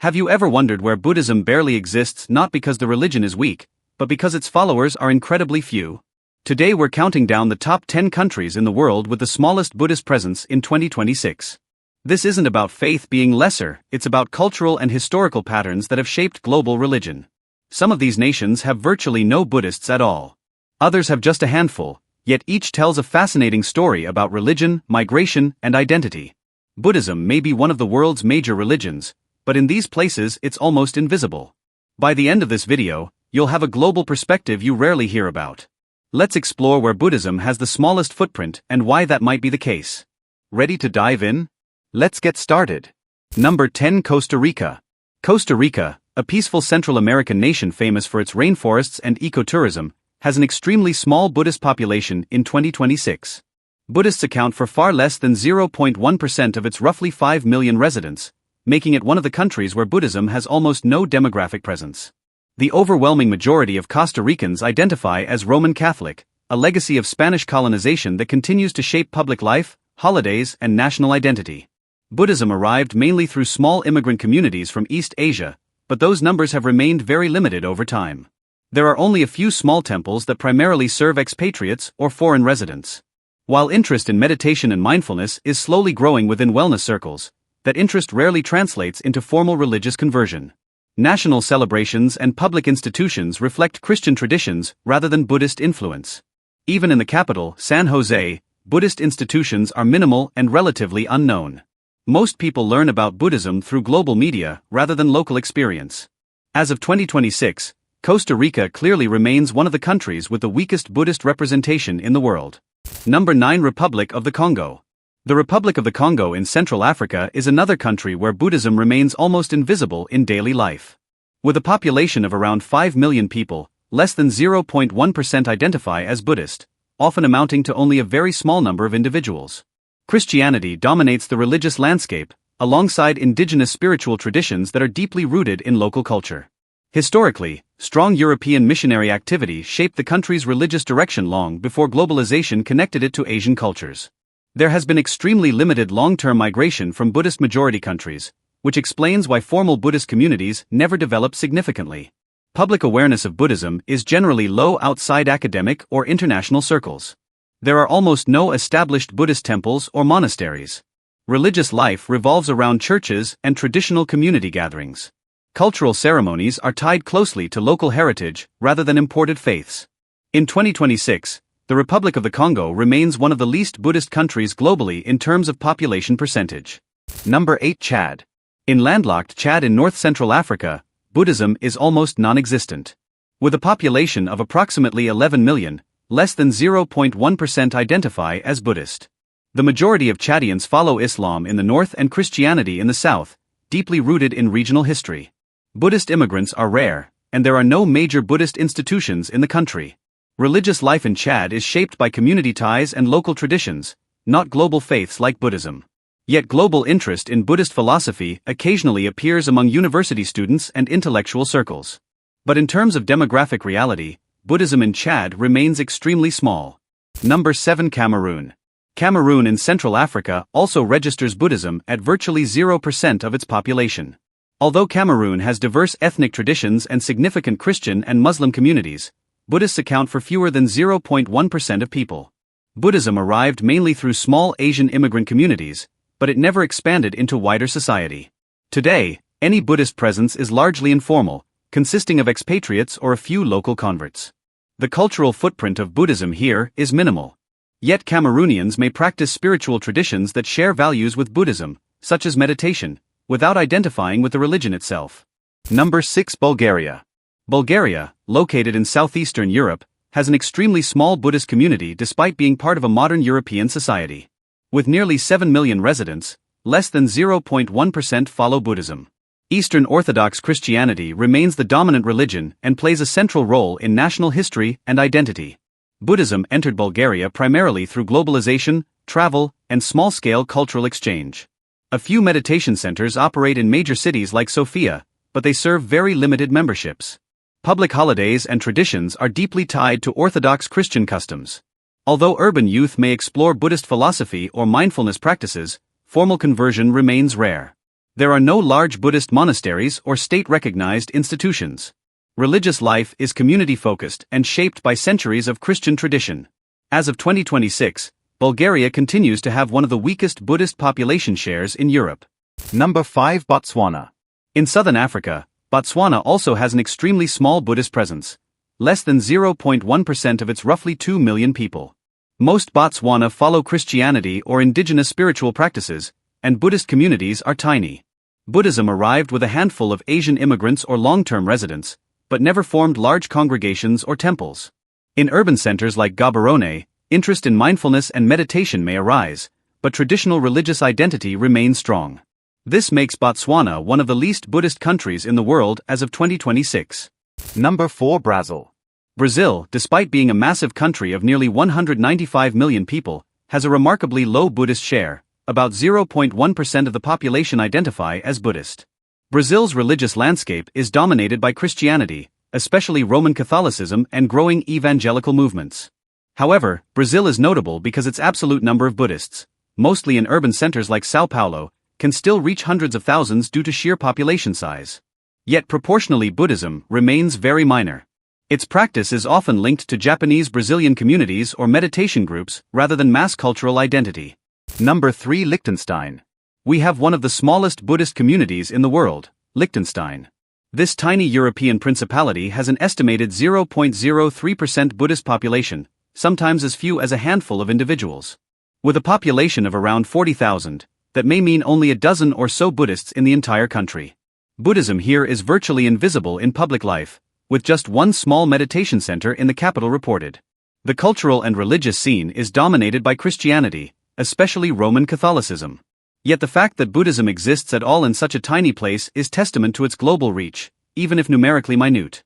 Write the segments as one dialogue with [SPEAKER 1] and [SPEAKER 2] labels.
[SPEAKER 1] Have you ever wondered where Buddhism barely exists, not because the religion is weak, but because its followers are incredibly few? Today we're counting down the top 10 countries in the world with the smallest Buddhist presence in 2026. This isn't about faith being lesser, it's about cultural and historical patterns that have shaped global religion. Some of these nations have virtually no Buddhists at all. Others have just a handful, yet each tells a fascinating story about religion, migration, and identity. Buddhism may be one of the world's major religions, but in these places it's almost invisible. By the end of this video, you'll have a global perspective you rarely hear about. Let's explore where Buddhism has the smallest footprint and why that might be the case. Ready to dive in? Let's get started. Number 10. Costa Rica. Costa Rica, a peaceful Central American nation famous for its rainforests and ecotourism, has an extremely small Buddhist population in 2026. Buddhists account for far less than 0.1% of its roughly 5 million residents, making it one of the countries where Buddhism has almost no demographic presence. The overwhelming majority of Costa Ricans identify as Roman Catholic, a legacy of Spanish colonization that continues to shape public life, holidays, and national identity. Buddhism arrived mainly through small immigrant communities from East Asia, but those numbers have remained very limited over time. There are only a few small temples that primarily serve expatriates or foreign residents. While interest in meditation and mindfulness is slowly growing within wellness circles, that interest rarely translates into formal religious conversion. National celebrations and public institutions reflect Christian traditions rather than Buddhist influence. Even in the capital, San Jose, Buddhist institutions are minimal and relatively unknown. Most people learn about Buddhism through global media rather than local experience. As of 2026, Costa Rica clearly remains one of the countries with the weakest Buddhist representation in the world. Number 9. Republic of the Congo. The Republic of the Congo in Central Africa is another country where Buddhism remains almost invisible in daily life. With a population of around 5 million people, less than 0.1% identify as Buddhist, often amounting to only a very small number of individuals. Christianity dominates the religious landscape, alongside indigenous spiritual traditions that are deeply rooted in local culture. Historically, strong European missionary activity shaped the country's religious direction long before globalization connected it to Asian cultures. There has been extremely limited long-term migration from Buddhist-majority countries, which explains why formal Buddhist communities never developed significantly. Public awareness of Buddhism is generally low outside academic or international circles. There are almost no established Buddhist temples or monasteries. Religious life revolves around churches and traditional community gatherings. Cultural ceremonies are tied closely to local heritage rather than imported faiths. In 2026, the Republic of the Congo remains one of the least Buddhist countries globally in terms of population percentage. Number 8. Chad. In landlocked Chad in north-central Africa, Buddhism is almost non-existent. With a population of approximately 11 million, less than 0.1% identify as Buddhist. The majority of Chadians follow Islam in the north and Christianity in the south, deeply rooted in regional history. Buddhist immigrants are rare, and there are no major Buddhist institutions in the country. Religious life in Chad is shaped by community ties and local traditions, not global faiths like Buddhism. Yet global interest in Buddhist philosophy occasionally appears among university students and intellectual circles. But in terms of demographic reality, Buddhism in Chad remains extremely small. Number 7. Cameroon. Cameroon in Central Africa also registers Buddhism at virtually 0% of its population. Although Cameroon has diverse ethnic traditions and significant Christian and Muslim communities, Buddhists account for fewer than 0.1% of people. Buddhism arrived mainly through small Asian immigrant communities, but it never expanded into wider society. Today, any Buddhist presence is largely informal, consisting of expatriates or a few local converts. The cultural footprint of Buddhism here is minimal. Yet Cameroonians may practice spiritual traditions that share values with Buddhism, such as meditation, without identifying with the religion itself. Number 6. Bulgaria. Bulgaria, located in southeastern Europe, has an extremely small Buddhist community despite being part of a modern European society. With nearly 7 million residents, less than 0.1% follow Buddhism. Eastern Orthodox Christianity remains the dominant religion and plays a central role in national history and identity. Buddhism entered Bulgaria primarily through globalization, travel, and small-scale cultural exchange. A few meditation centers operate in major cities like Sofia, but they serve very limited memberships. Public holidays and traditions are deeply tied to Orthodox Christian customs. Although urban youth may explore Buddhist philosophy or mindfulness practices, formal conversion remains rare. There are no large Buddhist monasteries or state-recognized institutions. Religious life is community-focused and shaped by centuries of Christian tradition. As of 2026, Bulgaria continues to have one of the weakest Buddhist population shares in Europe.
[SPEAKER 2] Number 5. Botswana.
[SPEAKER 1] In southern Africa, Botswana also has an extremely small Buddhist presence, less than 0.1% of its roughly 2 million people. Most Botswana follow Christianity or indigenous spiritual practices, and Buddhist communities are tiny. Buddhism arrived with a handful of Asian immigrants or long-term residents, but never formed large congregations or temples. In urban centers like Gaborone, interest in mindfulness and meditation may arise, but traditional religious identity remains strong. This makes Botswana one of the least Buddhist countries in the world as of 2026.
[SPEAKER 2] Number 4. Brazil.
[SPEAKER 1] Brazil, despite being a massive country of nearly 195 million people, has a remarkably low Buddhist share. About 0.1% of the population identify as Buddhist. Brazil's religious landscape is dominated by Christianity, especially Roman Catholicism and growing evangelical movements. However, Brazil is notable because its absolute number of Buddhists, mostly in urban centers like São Paulo, can still reach hundreds of thousands due to sheer population size. Yet proportionally Buddhism remains very minor. Its practice is often linked to Japanese Brazilian communities or meditation groups rather than mass cultural identity.
[SPEAKER 2] Number 3. Liechtenstein.
[SPEAKER 1] We have one of the smallest Buddhist communities in the world, Liechtenstein. This tiny European principality has an estimated 0.03% Buddhist population, sometimes as few as a handful of individuals. With a population of around 40,000, that may mean only a dozen or so Buddhists in the entire country. Buddhism here is virtually invisible in public life, with just one small meditation center in the capital reported. The cultural and religious scene is dominated by Christianity, especially Roman Catholicism. Yet the fact that Buddhism exists at all in such a tiny place is testament to its global reach, even if numerically minute.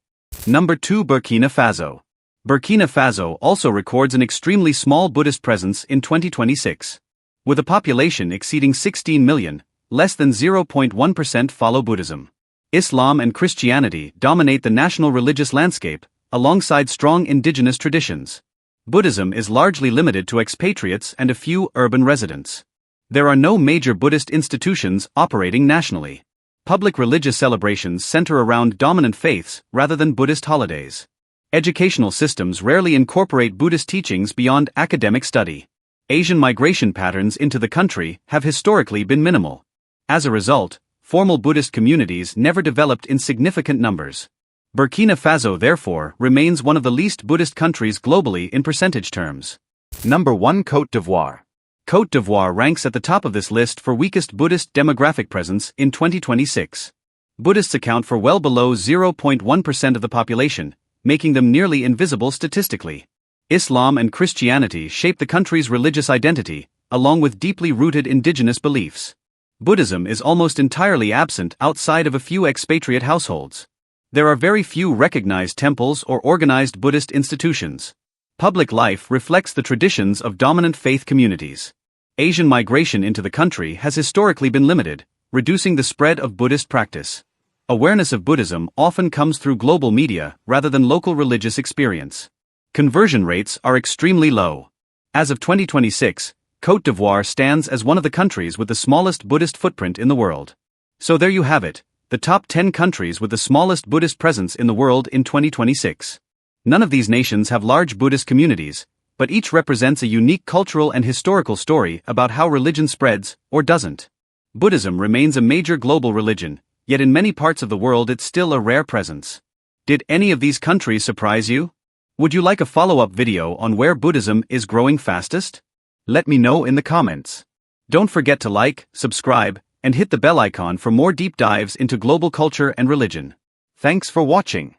[SPEAKER 2] Number 2. Burkina Faso.
[SPEAKER 1] Burkina Faso also records an extremely small Buddhist presence in 2026. With a population exceeding 16 million, less than 0.1% follow Buddhism. Islam and Christianity dominate the national religious landscape, alongside strong indigenous traditions. Buddhism is largely limited to expatriates and a few urban residents. There are no major Buddhist institutions operating nationally. Public religious celebrations center around dominant faiths rather than Buddhist holidays. Educational systems rarely incorporate Buddhist teachings beyond academic study. Asian migration patterns into the country have historically been minimal. As a result, formal Buddhist communities never developed in significant numbers. Burkina Faso therefore remains one of the least Buddhist countries globally in percentage terms.
[SPEAKER 2] Number 1. Cote d'Ivoire.
[SPEAKER 1] Cote d'Ivoire ranks at the top of this list for weakest Buddhist demographic presence in 2026. Buddhists account for well below 0.1% of the population, making them nearly invisible statistically. Islam and Christianity shape the country's religious identity, along with deeply rooted indigenous beliefs. Buddhism is almost entirely absent outside of a few expatriate households. There are very few recognized temples or organized Buddhist institutions. Public life reflects the traditions of dominant faith communities. Asian migration into the country has historically been limited, reducing the spread of Buddhist practice. Awareness of Buddhism often comes through global media rather than local religious experience. Conversion rates are extremely low. As of 2026, Cote d'Ivoire stands as one of the countries with the smallest Buddhist footprint in the world. So there you have it, the top 10 countries with the smallest Buddhist presence in the world in 2026. None of these nations have large Buddhist communities, but each represents a unique cultural and historical story about how religion spreads, or doesn't. Buddhism remains a major global religion, yet in many parts of the world it's still a rare presence. Did any of these countries surprise you? Would you like a follow-up video on where Buddhism is growing fastest? Let me know in the comments. Don't forget to like, subscribe, and hit the bell icon for more deep dives into global culture and religion. Thanks for watching.